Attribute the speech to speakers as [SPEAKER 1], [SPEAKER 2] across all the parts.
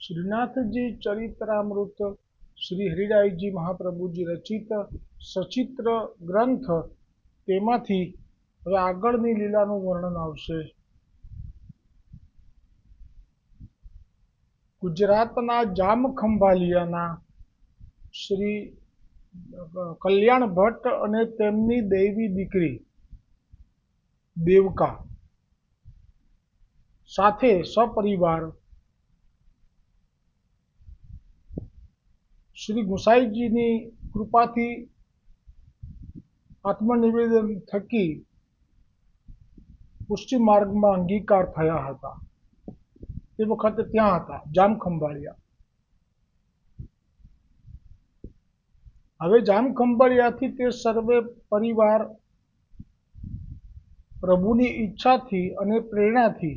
[SPEAKER 1] श्रीनाथजी चरित्रामृत श्री हरिरायजी महाप्रभुजी रचित सचित्र ग्रंथ तेमांथी હવે આગળની લીલાનું વર્ણન આવશે। ગુજરાતના જામખંભાલિયાના શ્રી કલ્યાણ ભટ્ટ અને તેમની દૈવી દીકરી દેવકા સાથે સપરિવાર श्री गुसाईजीनी कृपाथी आत्मनिवेदन थकी पुष्टि मार्ग में अंगीकार थया हता। ते वखते त्यां हता जामखंभाळिया। हवे जामखंभाळियाथी ते सर्वे परिवार प्रभुनी इच्छाथी अने प्रेरणाथी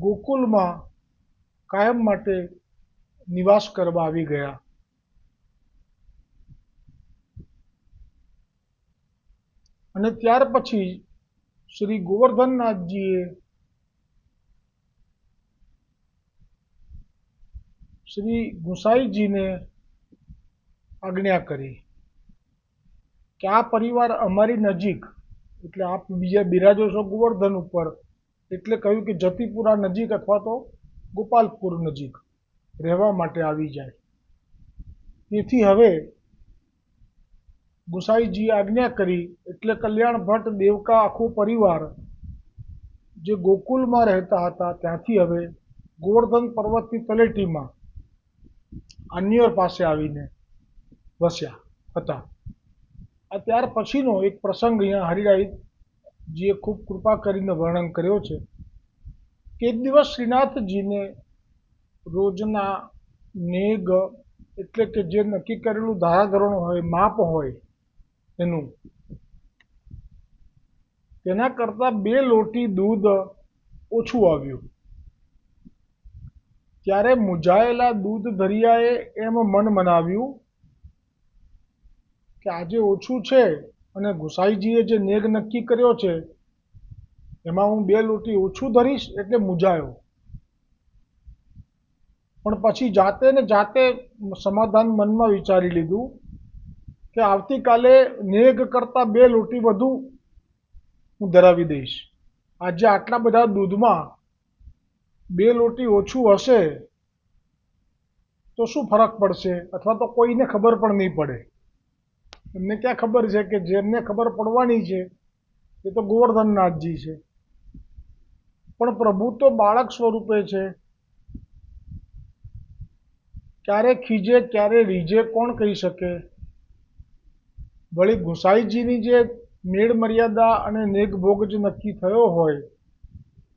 [SPEAKER 1] गोकुलमां कायम माटे निवास करवा आवी गया। अने त्यार पछी श्री गोवर्धननाथजीए श्री गुसाईजी ने आज्ञा करी कि आ परिवार अमारी नजीक एटले आप बीजा बिराजो छो गोवर्धन उपर एटले कह्युं कि जतीपुरा नजीक अथवा तो गोपालपुर नजीक રહેવા માટે આવી જાય। તેથી હવે ગુસાઈજીએ આજ્ઞા કરી એટલે કલ્યાણ ભટ્ટ દેવકા આખો પરિવાર જે ગોકુલમાં રહેતા હતા ત્યાંથી હવે ગોવર્ધન પર્વતની તલેટીમાં અન્યોર પાસે આવીને વસ્યા હતા। આ ત્યાર પછીનો એક પ્રસંગ અહીંયા હરિરાયજીએ ખૂબ કૃપા કરીને વર્ણન કર્યો છે કે એક દિવસ શ્રીનાથજીને रोजना नेग एटले के जे नक्की करेलुं धाराधोरण होय माप होय एनुं तेना करता 2 लोटी दूध ओछुं आव्युं। त्यारे मुजायेला दूध धरियाए एम मन मनाव्युं के आजे ओछुं छे अने गुसाईजीए जे नेग नक्की कर्यो छे एमां हुं 2 लोटी ओछुं धरीश एटले मुजायो। पण पछी जाते ने जाते समाधान मन में विचारी लीधुं कि आवती काले नेग करता 2 लोटी वधु हूँ धरावी दईश। आज आटला बधा दूध में 2 लोटी ओछुं हशे तो शुं फरक पड़शे अथवा तो कोईने खबर पण नहीं पड़े। एमने क्या खबर है कि जेमने खबर पड़वानी छे ए तो गोवर्धननाथजी छे पण प्रभु तो बाळक स्वरूपे छे। क्यारे खीजे क्यारे रीजे कोण कही सके। वળી गुसाईजीनी जे मेळ मर्यादा अने नेग भोग जे नक्की थयो होय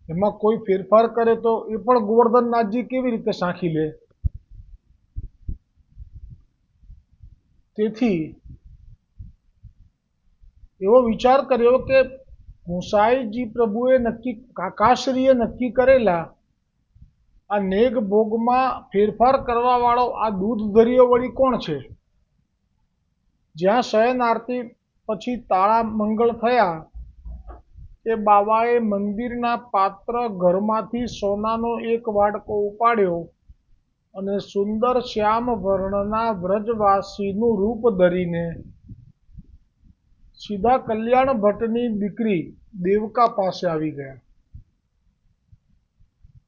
[SPEAKER 1] एमां कोई फेरफार करे तो ए पण गोवर्धननाथजी केवी रीते साखी ले। तेथी एवो विचार कर्यो के गुसाईजी प्रभुए नक्की काकाश्रीए नक्की करेला आ नेग भोग में फेरफार करवा वाळो आ दूध धरियो वળી कोण छे। ज्यां शयन आरती पछी ताळा मंगल थया ते बावाए मंदिरना पात्र घरमांथी सोनानो एक वाडको उपाड्यो अने सुंदर श्याम वर्णना व्रजवासीनुं रूप धरीने सीधा कल्याण भट्टनी दीकरी देवका पासे आवी गया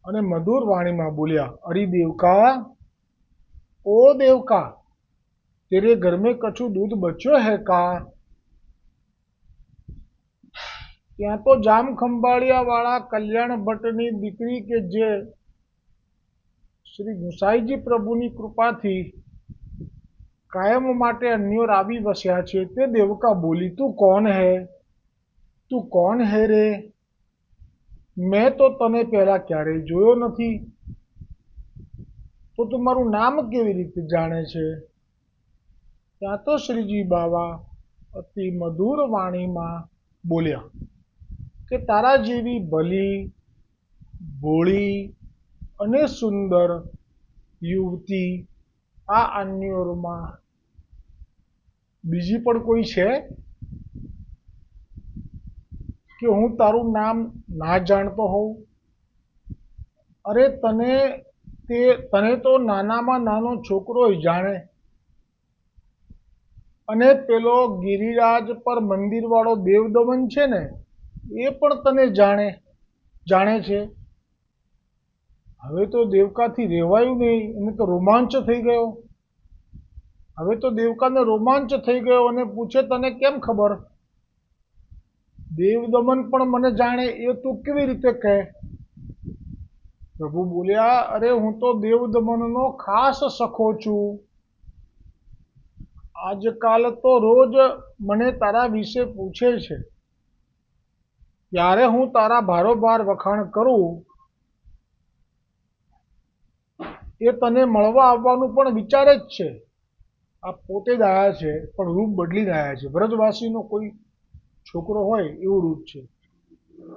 [SPEAKER 1] अने मधुर वाणी में बोलिया, अरे देवका, ओ देवका, तेरे घर में कछु दूध बच्यो है का। त्या तो जामखंभाळिया वाला कल्याण भट्टनी दीकरी के जे श्री गुसाईजी प्रभुनी कृपाथी कायम माटे अन्योर आवी वस्या छे ते देवका बोली, तू कौन है, तू कौन है रे। मैं तो तने पहला क्यारे जोयो नथी तो तू मारू नाम केवी रीते जाणे छे। त्यां तो श्रीजी बाबा अति मधुर वाणी में बोल्या के तारा जेवी भली भोळी अने सुंदर युवती आ अन्योरमां बीजी पण कोई छे कि हूँ तारू नाम ना जानतो होऊं। अरे तने તે તને તો નાનામાં નાનો છોકરો જાણે, અને પેલો ગિરિરાજ પર મંદિરવાળો દેવદમન છે ને એ પણ તને જાણે છે. હવે તો દેવકાથી રહેવાયું નહીં, એને તો રોમાંચ થઈ ગયો. હવે તો દેવકાને રોમાંચ થઈ ગયો અને પૂછે, તને કેમ ખબર? દેવદમન પણ મને જાણે એ તું કેવી રીતે કહે? પ્રભુ બોલ્યા, અરે હું તો દેવદમનનો ખાસ સખો છું. આજકાલ તો રોજ મને તારા વિશે પૂછે છે. ત્યારે હું તારા ભારોભાર વખાણ કરું એ તને મળવા આવવાનું પણ વિચારે જ છે. આ પોતે જ આવ્યા છે પણ રૂપ બદલીને આવ્યા છે. વ્રજવાસીનો કોઈ છોકરો હોય એવું રૂપ છે.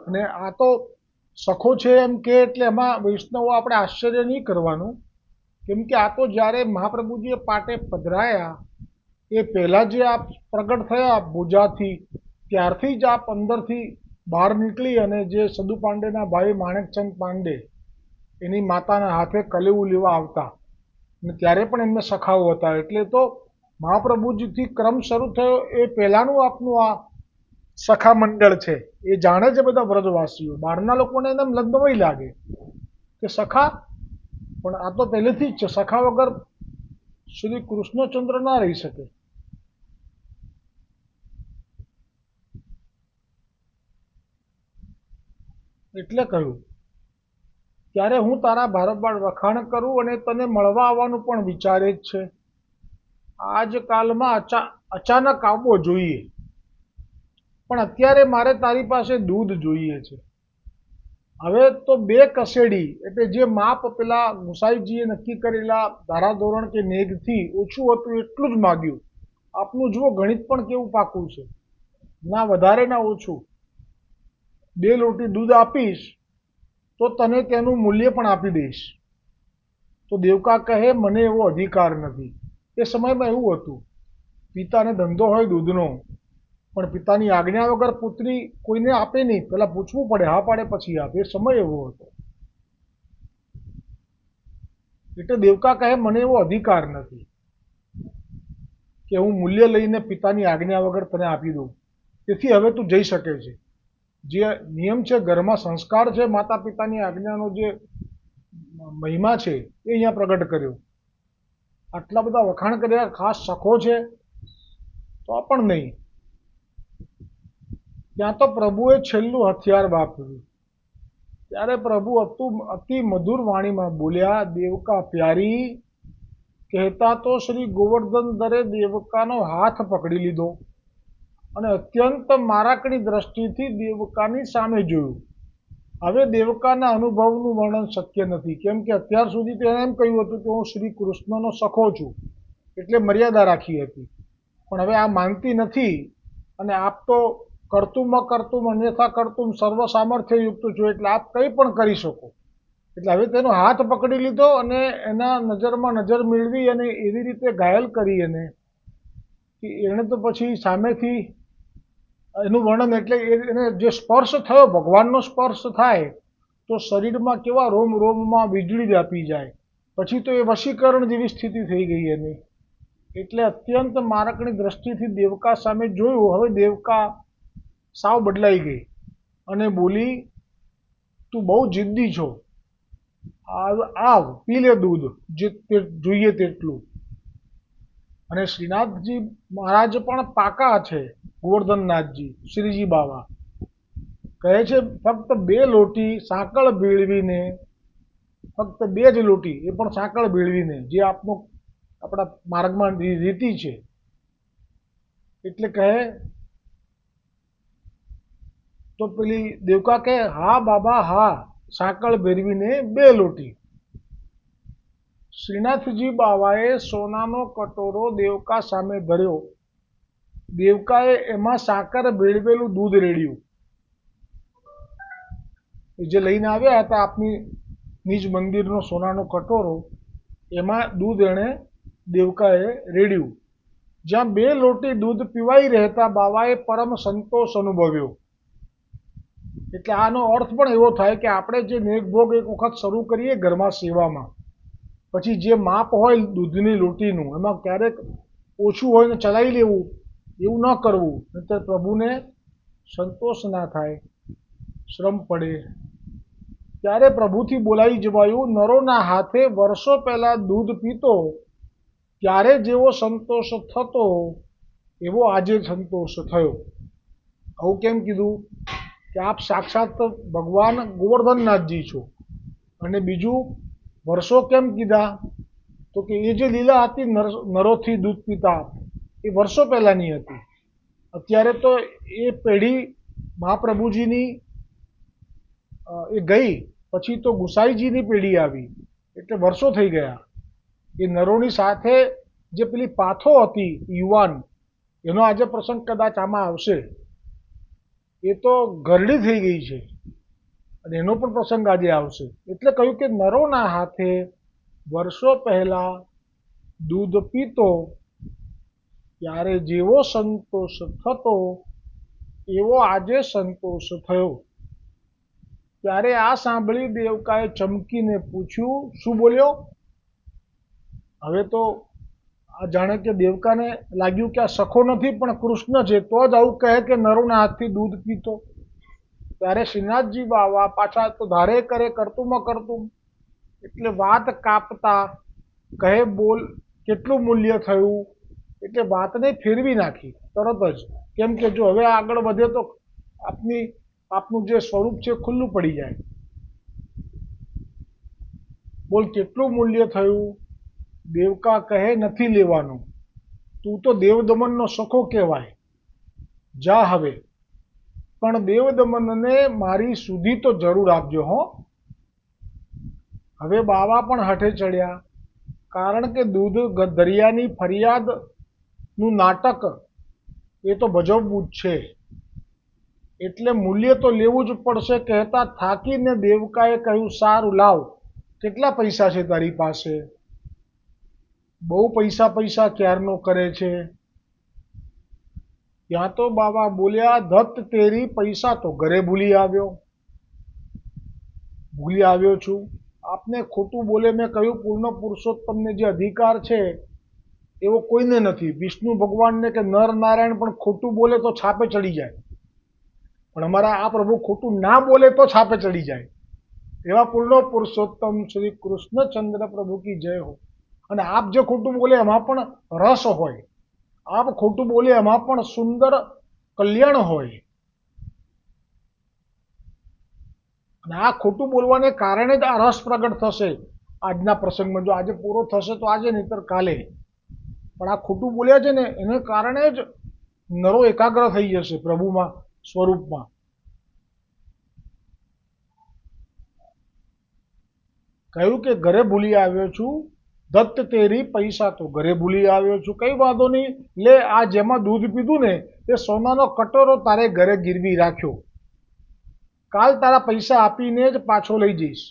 [SPEAKER 1] અને આ તો સખો છે એમ કે એટલે એમાં વૈષ્ણવો આપણે આશ્ચર્ય નહીં કરવાનું, કેમ કે આ તો જ્યારે મહાપ્રભુજીએ પાટે પધરાયા એ પહેલાં જે આપ પ્રગટ થયા ભુજાથી, ત્યારથી જ આપ અંદરથી બહાર નીકળી અને જે સદુ પાંડેના ભાઈ માણેકચંદ પાંડે એની માતાના હાથે કલેવું લેવા આવતા, અને ત્યારે પણ એમને સખાઓ હતા. એટલે તો મહાપ્રભુજીથી ક્રમ શરૂ થયો એ પહેલાંનું આપનું આ સખા મંડળ છે. એ જાણે છે બધા વ્રજવાસીઓ. બહારના લોકોને એમ લગ્નમય લાગે કે સખા, પણ આ તો પહેલેથી જ છે. સખા વગર શ્રી કૃષ્ણચંદ્ર ના રહી શકે. એટલે કહ્યું, ત્યારે હું તારા ભારોભાર વખાણ કરું અને તને મળવા આવવાનું પણ વિચારે જ છે. આજકાલમાં અચાનક આવવો જોઈએ, પણ અત્યારે મારે તારી પાસે દૂધ જોઈએ છે. હવે તો 2 કસેડી એટલે જે માપ પેલા ગુસાઈજીએ નક્કી કરેલા ધારાધોરણ કે નેગથી ઓછું હતું એટલું જ માગ્યું. આપનું જુઓ ગણિત પણ કેવું પાકું છે, ના વધારે ના ઓછું. 2 લોટી દૂધ આપીશ તો તને તેનું મૂલ્ય પણ આપી દઈશ. તો દેવકા કહે, મને એવો અધિકાર નથી. એ સમયમાં એવું હતું, પિતાને ધંધો હોય દૂધનો, પણ પિતાની આજ્ઞા વગર પુત્રી કોઈને આપે નહીં, પહેલાં પૂછવું પડે, હા પાડે પછી આપે. એ સમય એવો હતો. એટલે દેવકા કહે, મને એવો અધિકાર નથી કે હું મૂલ્ય લઈને પિતાની આજ્ઞા વગર તને આપી દઉં. તેથી હવે તું જઈ શકે છે. જે નિયમ છે, ઘરમાં સંસ્કાર છે, માતા પિતાની આજ્ઞાનો જે મહિમા છે એ અહીંયા પ્રગટ કર્યો. આટલા બધા વખાણ કર્યા, ખાસ સખો છે તો પણ નહીં. ત્યાં તો પ્રભુએ છેલ્લું હથિયાર વાપર્યું. ત્યારે પ્રભુ અતિ મધુર વાણીમાં બોલ્યા, દેવકા પ્યારી, કહેતા તો શ્રી ગોવર્ધન દરે દેવકાનો હાથ પકડી લીધો અને અત્યંત મારાકણી દ્રષ્ટિથી દેવકાની સામે જોયું. હવે દેવકાના અનુભવનું વર્ણન શક્ય નથી, કેમ કે અત્યાર સુધી તો એને એમ કહ્યું હતું કે હું શ્રી કૃષ્ણનો સખો છું, એટલે મર્યાદા રાખી હતી. પણ હવે આ માનતી નથી, અને આપ તો કર્તુમ અકર્તુમ અન્યથા કર્તુમ સર્વ સામર્થ્યયુક્ત છો, એટલે આપ કંઈ પણ કરી શકો. એટલે હવે તેનો હાથ પકડી લીધો અને એના નજરમાં નજર મેળવી અને એવી રીતે ઘાયલ કરી એને કે એણે તો પછી સામેથી એનું વર્ણન, એટલે એને જે સ્પર્શ થયો, ભગવાનનો સ્પર્શ થાય તો શરીરમાં કેવા રોમ રોમમાં વીજળી વ્યાપી જાય. પછી તો એ વશીકરણ જેવી સ્થિતિ થઈ ગઈ એની. એટલે અત્યંત મારકણી દ્રષ્ટિથી દેવકા સામે જોયું. હવે દેવકા સાવ બદલાઈ ગઈ અને બોલી, તું બહુ જિદ્દી છો, આવ પી લે દૂધ, જે જોઈએ તેટલું. અને શ્રીનાથજી મહારાજ પણ પાકા છે. ગોવર્ધનનાથજી શ્રીજી બાવા કહે છે, ફક્ત 2 લોટી સાંકળ ભેળવીને, ફક્ત 2 જ લોટી, એ પણ સાંકળ ભેળવીને, જે આપણા માર્ગમાં રીતિ છે. એટલે કહે તો પેલી દેવકા કહે, હા બાબા હા, સાંકળ ભેળવીને 2 લોટી. શ્રીનાથજી બાવાએ સોનાનો કટોરો દેવકા સામે ધર્યો. દેવકાએ એમાં સાકર ભેળવેલું દૂધ રેડ્યું. જે લઈને આવ્યા હતા આપની નિજ મંદિરનો સોનાનો કટોરો, એમાં દૂધ એણે દેવકાએ રેડ્યું. જ્યાં 2 લોટી દૂધ પીવાઈ રહેતા બાવાએ પરમ સંતોષ અનુભવ્યો. એટલે આનો અર્થ પણ એવો થાય કે આપણે જે નેકભોગ એક વખત શરૂ કરીએ ઘરમાં સેવામાં, પછી જે માપ હોય દૂધની લોટીનું એમાં ક્યારેક ઓછું હોય ને ચલાવી લેવું, એવું ન કરવું, નહીંતર પ્રભુને સંતોષ ના થાય, શ્રમ પડે. ત્યારે પ્રભુથી બોલાવી જવાયું, નરોના હાથે વર્ષો પહેલા દૂધ પીતો ત્યારે જેવો સંતોષ થતો એવો આજે સંતોષ થયો. આવું કેમ કીધું? કે આપ સાક્ષાત ભગવાન ગોવર્ધનનાથજી છો. અને બીજું, વર્ષો કેમ કીધા? તો કે એ જે લીલા હતી નરોથી દૂધ પીતા એ વર્ષો પહેલાની હતી. અત્યારે તો એ પેઢી મહાપ્રભુજીની એ ગઈ, પછી તો ગુસાઈજીની પેઢી આવી, એટલે વર્ષો થઈ ગયા. એ નરોની સાથે જે પેલી પાથો હતી યુવાન, એનો આજે પ્રસંગ કદાચ આમાં આવશે. એ તો ઘરડી થઈ ગઈ છે અને એનો પણ પ્રસંગ આજે આવશે. એટલે કહ્યું કે નરોના હાથે વર્ષો પહેલા દૂધ પીતો ત્યારે જેવો સંતોષ થતો એવો આજે સંતોષ થયો. ત્યારે આ સાંભળી દેવકાએ ચમકીને પૂછ્યું. શું બોલ્યો? હવે તો આ જાણે કે દેવકાને લાગ્યું કે આ સખો નથી પણ કૃષ્ણ છે, તો જ આવું કહે કે નરોના હાથથી દૂધ પીતો. ત્યારે શ્રીનાથજી બાવા પાછા તો ધારે કરે કરતુંમાં કરતું, એટલે વાત કાપતા કહે, બોલ કેટલું મૂલ્ય થયું? એટલે વાતને ફેરવી નાખી તરત જ. કેમ કે જો હવે આગળ વધે તો આપનું જે સ્વરૂપ છે ખુલ્લું પડી જાય. બોલ કેટલું મૂલ્ય થયું? દેવકા કહે, નથી લેવાનું, તું તો દેવદમનનો સખો કહેવાય, જા હવે. પણ દેવદમનને મારી સુધી તો જરૂર આપજો હો. હવે બાવા પણ હઠે ચડ્યા, કારણ કે દૂધ દરિયાની ફરિયાદનું નાટક એ તો ભજવવું જ છે, એટલે મૂલ્ય તો લેવું જ પડશે. કહેતા થાકીને દેવકાએ કહ્યું, સારું લાવ, કેટલા પૈસા છે તારી પાસે? બહુ પૈસા ક્યારનો કરે છે. ત્યાં તો બાબા બોલ્યા, ધત તેરી, પૈસા તો ઘરે ભૂલી આવ્યો છું. આપને ખોટું બોલે મેં કહ્યું, પૂર્ણ પુરુષોત્તમને જે અધિકાર છે એવો કોઈને નથી. વિષ્ણુ ભગવાનને કે નર નારાયણ પણ ખોટું બોલે તો છાપે ચડી જાય, પણ અમારા આ પ્રભુ ખોટું ના બોલે તો છાપે ચડી જાય. એવા પૂર્ણ પુરુષોત્તમ શ્રી કૃષ્ણચંદ્ર પ્રભુ કી જય હો. અને આપ જે ખોટું બોલે એમાં પણ રસ હોય, આપ ખોટું બોલે એમાં પણ સુંદર કલ્યાણ હોય. અને આ ખોટું બોલવાને કારણે જ આ રસ પ્રગટ થશે આજના પ્રસંગમાં. જો આજે પૂરો થશે તો આજે, નહીતર કાલે. પણ આ ખોટું બોલ્યા છે ને એને કારણે જ નરો એકાગ્ર થઈ જશે પ્રભુમાં, સ્વરૂપમાં. કહ્યું કે ઘરે ભૂલી આવ્યો છું, દત્ત તેરી, પૈસા તો ઘરે ભૂલી આવ્યો છું. કઈ વાંધો નહીં, લે આ જેમાં દૂધ પીધું ને એ સોનાનો કટોરો તારે ઘરે ગીરવી રાખ્યો, કાલ તારા પૈસા આપીને જ પાછો લઈ જઈશ.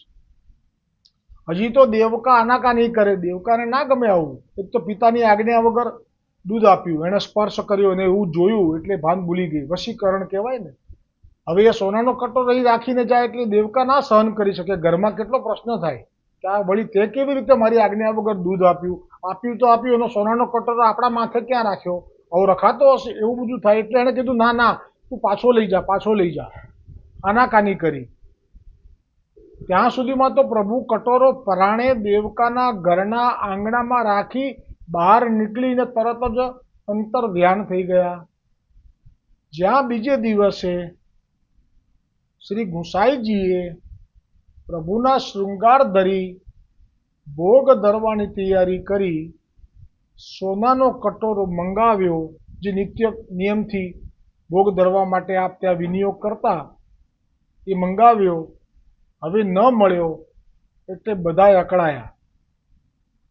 [SPEAKER 1] હજી તો દેવકા આનાકાની કરે. દેવકાને ના ગમે આવું. એક તો પિતાની આજ્ઞા વગર દૂધ આપ્યું, એને સ્પર્શ કર્યો અને એવું જોયું એટલે ભાન ભૂલી ગઈ. વશીકરણ કહેવાય ને. હવે એ સોનાનો કટોરો અહીં રાખીને જાય એટલે દેવકા ના સહન કરી શકે. ઘરમાં કેટલો પ્રશ્ન થાય કે આ વળી તે કેવી રીતે મારી આજ્ઞા વગર દૂધ આપ્યું તો આપ્યું, એનો સોનાનો કટોરો આપણા માથે ક્યાં રાખ્યો? આવો રખાતો હશે, એવું બધું થાય. એટલે એણે કીધું, ના તું પાછો લઈ જા. આનાકાની કરી. ત્યાં સુધીમાં તો પ્રભુ કટોરો પરાણે દેવકાના ઘરના આંગણામાં રાખી બહાર નીકળીને તરત જ અંતર ધ્યાન થઈ ગયા. જ્યાં બીજે દિવસે શ્રી ગુસાઈજીએ પ્રભુના શૃંગાર ધરી ભોગ ધરવાની તૈયારી કરી સોનાનો કટોરો મંગાવ્યો, જે નિત્ય નિયમથી ભોગ ધરવા માટે આપ ત્યાં વિનિયોગ કરતા, એ મંગાવ્યો. હવે ન મળ્યો એટલે બધા અકળાયા,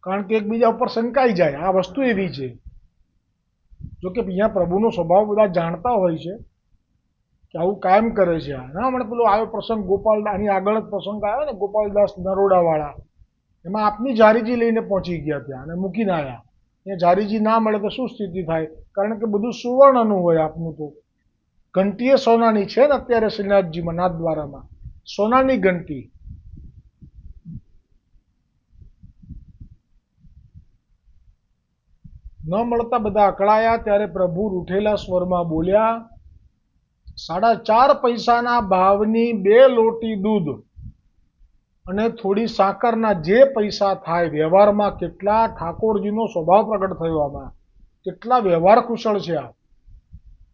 [SPEAKER 1] કારણ કે એકબીજા ઉપર શંકાઈ જાય. આ વસ્તુ એવી છે. જોકે અહીંયા પ્રભુનો સ્વભાવ બધા જાણતા હોય છે કે આવું કાયમ કરે છે. ના હમણાં પેલો આવ્યો પ્રસંગ ગોપાલ, આની આગળ જ પ્રસંગ આવ્યો ને ગોપાલદાસ નરોડાવાળા, એમાં આપની જારીજી લઈને પહોંચી ગયા ત્યાં અને મૂકીને આવ્યા. ત્યાં જારીજી ના મળે તો શું સ્થિતિ થાય? કારણ કે બધું સુવર્ણનું હોય. આપનું તો ઘંટીએ સોનાની છે ને અત્યારે શ્રીનાથજીમાં, નાથદ્વારામાં સોનાની ઘંટી. ન મળતા બધા અકળાયા ત્યારે પ્રભુ રૂઠેલા સ્વરમાં બોલ્યા, 4.5 પૈસાના ભાવની 2 લોટી દૂધ અને થોડી સાકરના જે પૈસા થાય, વ્યવહારમાં કેટલા ઠાકોરજીનો સ્વભાવ પ્રગટ થયો, આમાં કેટલા વ્યવહાર કુશળ છે. આ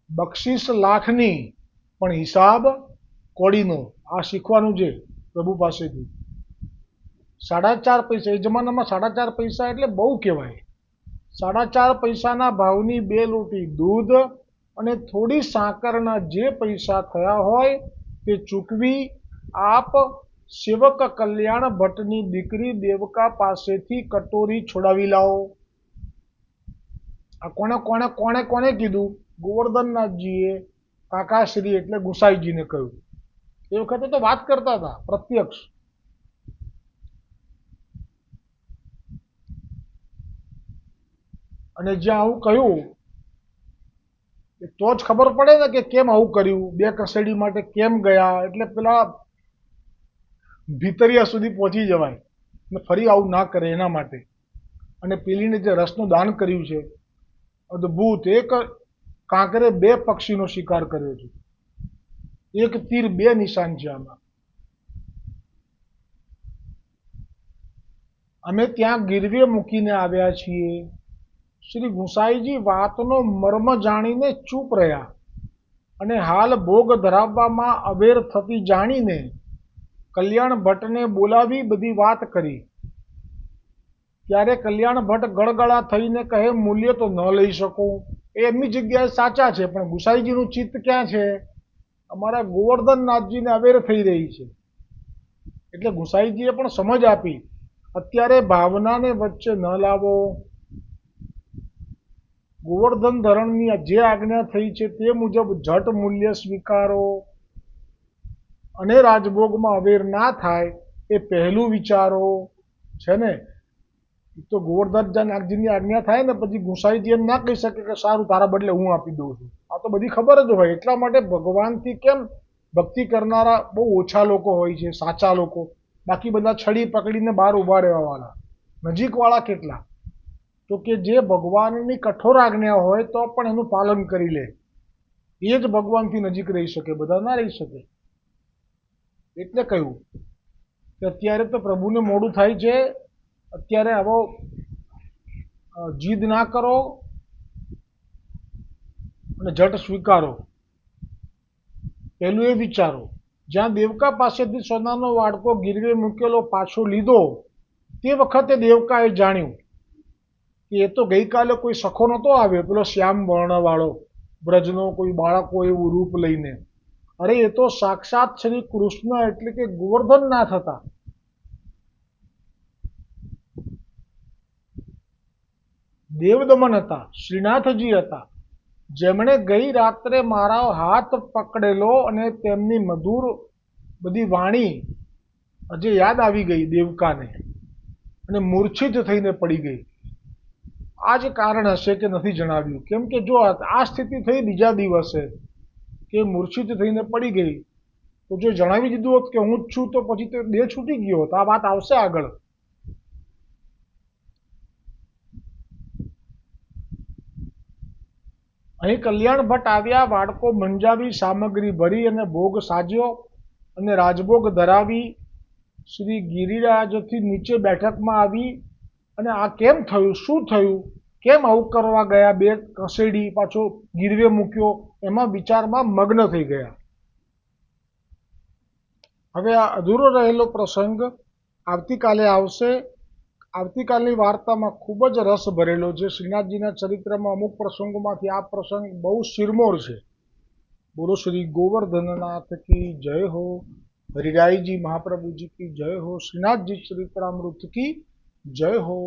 [SPEAKER 1] બક્ષિસ લાખની પણ હિસાબ કોડીનો. આ શીખવાનું છે પ્રભુ પાસેથી. 4.5 પૈસા, એ જમાનામાં 4.5 પૈસા એટલે બહુ કહેવાય. 4.5 પૈસાના ભાવની 2 લોટી દૂધ અને થોડી સાકરના જે પૈસા થયા હોય તે ચૂકવી આપ સેવક કલ્યાણ ભટ્ટની દીકરી દેવકા પાસેથી કટોરી છોડાવી લાવો. આ કોણે કોણે કોણે કોણે કીધું? ગોવર્ધનનાથજીએ કાકાશ્રી એટલે ગુસાઈજીને કહ્યું. એ વખતે તો વાત કરતા હતા પ્રત્યક્ષ. અને જ્યાં આવું કહ્યું તો જ ખબર પડે ને કે કેમ આવું કર્યું, 2 કસેડી માટે કેમ ગયા. એટલે પેલા ભીતરિયા સુધી પહોંચી જવાય ને ફરી આવું ના કરે એના માટે. અને પેલીને જે રસનું દાન કર્યું છે અદ્ભુત. એક કાંકરે 2 પક્ષીનો શિકાર કર્યો છે. 1 તીર 2 નિશાન છે આમાં. અમે ત્યાં ગીરવે મૂકીને આવ્યા છીએ. શ્રી ગુસાઈજી વાતનો મર્મ જાણીને ચૂપ રહ્યા અને હાલ ભોગ ધરાવવામાં અવેર થતી જાણીને કલ્યાણ ભટ્ટને બોલાવી બધી વાત કરી. ત્યારે કલ્યાણ ભટ્ટ ગળગળા થઈને કહે, મૂલ્ય તો ન લઈ શકું. એ એમની જગ્યાએ સાચા છે, પણ ગુસાઈજીનું ચિત્ત ક્યાં છે? અમારા ગોવર્ધનનાથજીને અવેર થઈ રહી છે. એટલે ગુસાઈજીએ પણ સમજ આપી, અત્યારે ભાવનાને વચ્ચે ન લાવો. ગોવર્ધન ધરણની જે આજ્ઞા થઈ છે તે મુજબ ઝટ મૂલ્ય સ્વીકારો અને રાજભોગમાં અવેર ના થાય એ પહેલું વિચારો. છે ને, તો ગોવર્ધનનાથજીની આજ્ઞા થાય ને પછી ગુસાઈજી એમ ના કહી શકે કે સારું તારા બદલે હું આપી દઉં છું. આ તો બધી ખબર જ હોય. એટલા માટે ભગવાનથી કેમ ભક્તિ કરનારા બહુ ઓછા લોકો હોય છે, સાચા લોકો. બાકી બધા છડી પકડીને બહાર ઊભા રહેવાવાળા. નજીકવાળા કેટલા? તો કે જે ભગવાનની કઠોર આજ્ઞા હોય તો પણ એનું પાલન કરી લે, એ જ ભગવાનથી નજીક રહી શકે, બધા ના રહી શકે. એટલે કહ્યું કે અત્યારે તો પ્રભુને મોડું થાય છે, અત્યારે આવો જીદ ના કરો અને ઝટ સ્વીકારો. પહેલું એ વિચારો. જ્યાં દેવકા પાસેથી સોનાનો વાડકો ગીરવે મૂકેલો પાછો લીધો તે વખતે દેવકાએ જાણ્યું કે એ તો ગઈકાલે કોઈ સખો નહોતો આવ્યો, પેલો શ્યામ વર્ણવાળો બ્રજનો કોઈ બાળકો એવું રૂપ લઈને. અરે એ તો સાક્ષાત શ્રી કૃષ્ણ એટલે કે ગોવર્ધનનાથ હતા. દેવદમન હતા, શ્રીનાથજી હતા, જેમણે ગઈ રાત્રે મારા હાથ પકડેલો અને તેમની મધુર બધી વાણી હજે યાદ આવી ગઈ દેવકાને અને મૂર્છિત થઈને પડી ગઈ. આ જ કારણ હશે કે નથી જણાવ્યું. કેમ કે જો આ સ્થિતિ થઈ બીજા દિવસે કે મૂર્છિત થઈને પડી ગઈ, તો જો જણાવી દીધું હોત કે હું જ છું તો પછી તો દેહ છૂટી ગયો હોત. આ વાત આવશે આગળ. અહીં કલ્યાણ ભટ્ટ આવ્યા, વાડકો મંજાવી સામગ્રી ભરી અને ભોગ સાજ્યો અને રાજભોગ ધરાવી શ્રી ગિરિરાજથી નીચે બેઠકમાં આવી. અને આ કેમ થયું, શું થયું, કેમ આવું કરવા ગયા, 2 કસેડી પાછો ગીરવે મૂક્યો, એમાં વિચારમાં મગ્ન થઈ ગયા. હવે આ અધૂરો રહેલો પ્રસંગ આવતીકાલે આવશે. આવતીકાલની વાર્તામાં ખૂબ જ રસ ભરેલો છે. શ્રીનાથજીના ચરિત્રમાં અમુક પ્રસંગોમાંથી આ પ્રસંગ બહુ શિરમોર છે. બોલો શ્રી ગોવર્ધનનાથ કી જય હો, હરિરાયજી મહાપ્રભુજી કી જય હો, શ્રીનાથજી ચરિત્રામૃત કી જય હો.